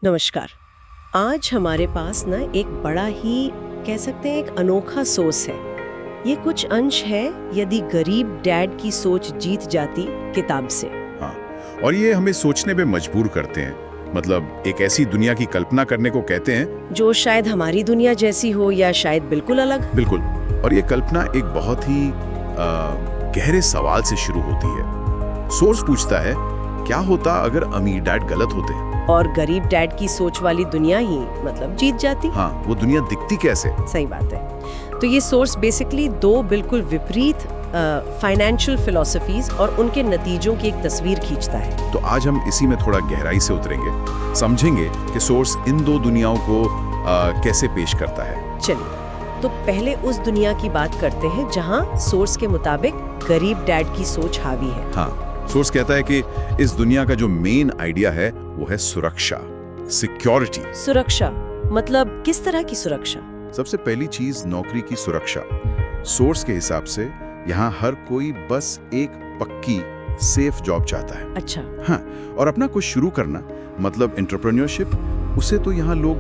नमस्कार। आज हमारे पास ना एक बड़ा ही कह सकते हैं एक अनोखा सोर्स है। ये कुछ अंश है यदि गरीब डैड की सोच जीत जाती किताब से। हाँ, और ये हमें सोचने पे मजबूर करते हैं। मतलब एक ऐसी दुनिया की कल्पना करने को कहते हैं जो शायद हमारी दुनिया जैसी हो या शायद बिल्कुल अलग। बिल्कुल। और ये कल्पना एक बहुत ही गहरे सवाल से शुरू होती है। सोर्स पूछता है, क्या होता अगर अमीर डैड गलत होते? और गरीब डैड की सोच वाली दुनिया ही मतलब जीत जाती। हाँ, वो दुनिया दिखती कैसे? सही बात है। तो ये सोर्स बेसिकली दो बिल्कुल विपरीत फाइनेंशियल फिलॉसफीज और उनके नतीजों की एक तस्वीर खींचता है। तो आज हम इसी में थोड़ा गहराई से उतरेंगे, समझेंगे कि सोर्स इन दो दुनियाओं को कैसे पेश करता है। चलिए, तो पहले उस दुनिया की बात करते हैं जहां सोर्स के मुताबिक गरीब डैड की सोच हावी है। हाँ, सोर्स कहता है कि इस दुनिया का जो मेन आइडिया है वो है सुरक्षा, सिक्योरिटी। सुरक्षा मतलब किस तरह की सुरक्षा? सबसे पहली चीज नौकरी की सुरक्षा। सोर्स के हिसाब से यहाँ हर कोई बस एक पक्की सेफ जॉब चाहता है। अच्छा। हाँ, और अपना कुछ शुरू करना मतलब एंटरप्रेन्योरशिप, उसे तो यहाँ लोग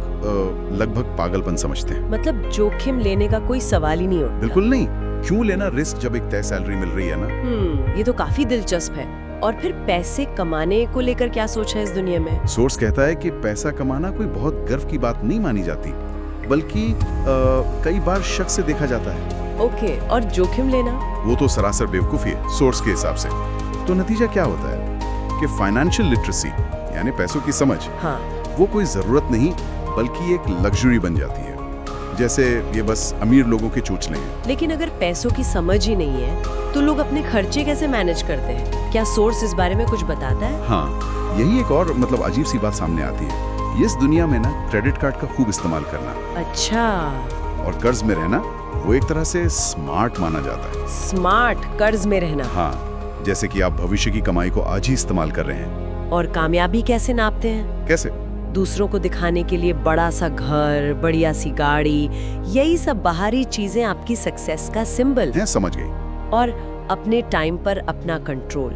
लगभग पागलपन समझते हैं। मतलब जोखिम लेने का कोई सवाल ही नहीं उठता। बिल्कुल नहीं। क्यों लेना रिस्क जब एक तय सैलरी मिल रही है ना। ये तो काफी दिलचस्प है। और फिर पैसे कमाने को लेकर क्या सोच है इस दुनिया में? सोर्स कहता है कि पैसा कमाना कोई बहुत गर्व की बात नहीं मानी जाती, बल्कि कई बार शक से देखा जाता है। ओके, और जोखिम लेना? वो तो सरासर बेवकूफी है सोर्स के हिसाब से। तो नतीजा क्या होता है कि फाइनेंशियल लिटरेसी यानी पैसों की समझ, हाँ, वो कोई जरूरत नहीं बल्कि एक लग्जरी बन जाती है, जैसे ये बस अमीर लोगों के चोचले हैं। लेकिन अगर पैसों की समझ ही नहीं है तो लोग अपने खर्चे कैसे मैनेज करते हैं? क्या सोर्स इस बारे में कुछ बताता है? हाँ, यही एक और मतलब अजीब सी बात सामने आती है। इस दुनिया में ना क्रेडिट कार्ड का खूब इस्तेमाल करना, अच्छा, और कर्ज में रहना वो एक तरह से स्मार्ट माना जाता है। स्मार्ट कर्ज में रहना? हाँ, जैसे कि आप भविष्य की कमाई को आज ही इस्तेमाल कर रहे हैं। और कामयाबी कैसे नापते हैं? कैसे? दूसरों को दिखाने के लिए बड़ा सा घर, बढ़िया सी गाड़ी, यही सब बाहरी चीजें आपकी सक्सेस का सिंबल हैं, समझ गई। और अपने टाइम पर अपना कंट्रोल,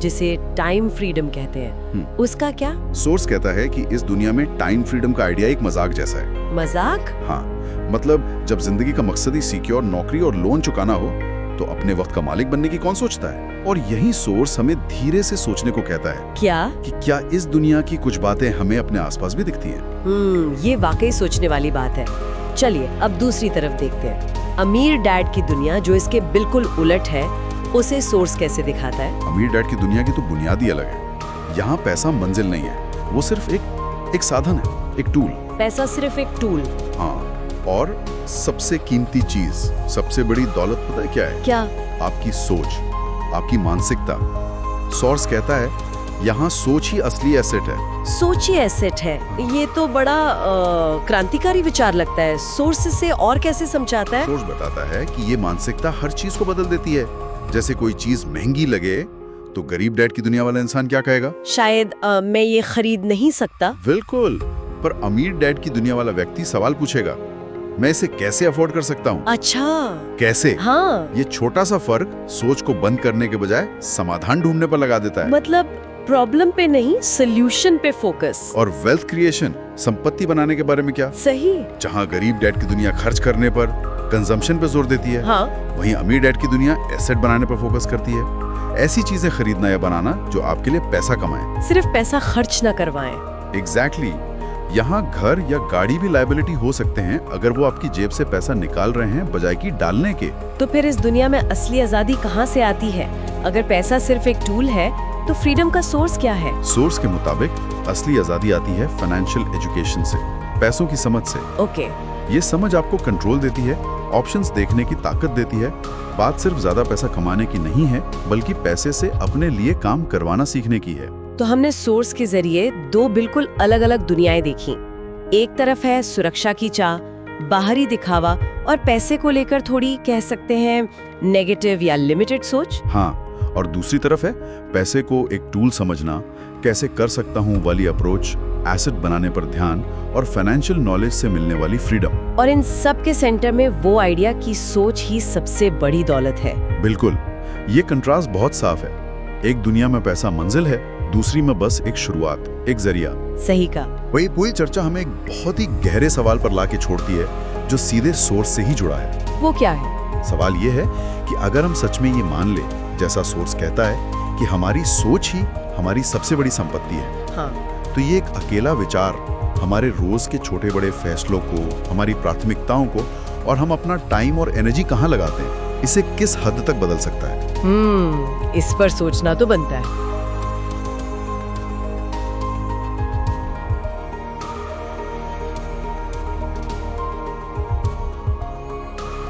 जिसे टाइम फ्रीडम कहते हैं, उसका क्या? सोर्स कहता है कि इस दुनिया में टाइम फ्रीडम का आइडिया एक मजाक जैसा है। मजाक? हाँ, मतलब जब जिंदगी का मकसद ही सिक्योर नौकरी और लोन चुकाना हो तो अपने वक्त का मालिक बनने की कौन सोचता है? और यही सोर्स हमें धीरे से सोचने को कहता है क्या कि क्या इस दुनिया की कुछ बातें हमें अपने आसपास भी दिखती हैं। ये वाकई सोचने वाली बात है। चलिए अब दूसरी तरफ देखते हैं। अमीर डैड की दुनिया जो इसके बिल्कुल उलट है, उसे सोर्स कैसे दिखाता है? अमीर डैड की दुनिया की तो बुनियाद ही अलग है। यहाँ पैसा मंजिल नहीं है, वो सिर्फ एक साधन है, एक टूल। पैसा सिर्फ एक टूल? हाँ, और सबसे कीमती चीज, सबसे बड़ी दौलत पता है क्या है? क्या? आपकी सोच, आपकी मानसिकता। सोर्स कहता है यहाँ सोच ही असली एसेट है। सोच ही एसेट है? ये तो बड़ा क्रांतिकारी विचार लगता है। सोर्स से और कैसे समझाता है? सोर्स बताता है कि ये मानसिकता हर चीज को बदल देती है। जैसे कोई चीज महंगी लगे तो गरीब डैड की दुनिया वाला इंसान क्या कहेगा? शायद मैं ये खरीद नहीं सकता। बिल्कुल, पर अमीर डैड की दुनिया वाला व्यक्ति सवाल पूछेगा, मैं इसे कैसे अफोर्ड कर सकता हूँ? अच्छा, कैसे? हाँ, ये छोटा सा फर्क सोच को बंद करने के बजाय समाधान ढूंढने पर लगा देता है। मतलब प्रॉब्लम पे नहीं, सोल्यूशन पे फोकस। और वेल्थ क्रिएशन, संपत्ति बनाने के बारे में क्या? सही। जहाँ गरीब डैड की दुनिया खर्च करने पर, कंजम्पशन पे जोर देती है, हाँ, वहीं अमीर डैड की दुनिया एसेट बनाने पर फोकस करती है। ऐसी चीजें खरीदना या बनाना जो आपके लिए पैसा कमाए, सिर्फ पैसा खर्च न करवाएं। एग्जैक्टली। यहाँ घर या गाड़ी भी लायबिलिटी हो सकते हैं अगर वो आपकी जेब से पैसा निकाल रहे हैं बजाय कि डालने के। तो फिर इस दुनिया में असली आजादी कहाँ से आती है? अगर पैसा सिर्फ एक टूल है तो फ्रीडम का सोर्स क्या है? सोर्स के मुताबिक असली आजादी आती है फाइनेंशियल एजुकेशन से, पैसों की समझ से। ओके। ये समझ आपको कंट्रोल देती है, ऑप्शंस देखने की ताकत देती है। बात सिर्फ ज्यादा पैसा कमाने की नहीं है, बल्कि पैसे से अपने लिए काम करवाना सीखने की है। तो हमने सोर्स के जरिए दो बिल्कुल अलग अलग दुनियाएं देखी। एक तरफ है सुरक्षा की चाह, बाहरी दिखावा और पैसे को लेकर थोड़ी कह सकते हैं नेगेटिव या लिमिटेड सोच। हाँ, और दूसरी तरफ है पैसे को एक टूल समझना, कैसे कर सकता हूँ वाली अप्रोच, एसेट बनाने पर ध्यान और फाइनेंशियल नॉलेज से मिलने वाली फ्रीडम। और इन सब के सेंटर में वो आइडिया की सोच ही सबसे बड़ी दौलत है। बिल्कुल, ये कंट्रास्ट बहुत साफ है। एक दुनिया में पैसा मंजिल है, दूसरी में बस एक शुरुआत, एक जरिया। सही कहा। वही पूरी चर्चा हमें एक बहुत ही गहरे सवाल पर लाके छोड़ती है, जो सीधे सोर्स से ही जुड़ा है। वो क्या है? सवाल ये है कि अगर हम सच में ये मान ले, जैसा सोर्स कहता है कि हमारी सोच ही हमारी सबसे बड़ी संपत्ति है, हाँ। तो ये एक अकेला विचार हमारे रोज के छोटे बड़े फैसलों को, हमारी प्राथमिकताओं को और हम अपना टाइम और एनर्जी कहाँ लगाते हैं, इसे किस हद तक बदल सकता है। इस पर सोचना तो बनता है।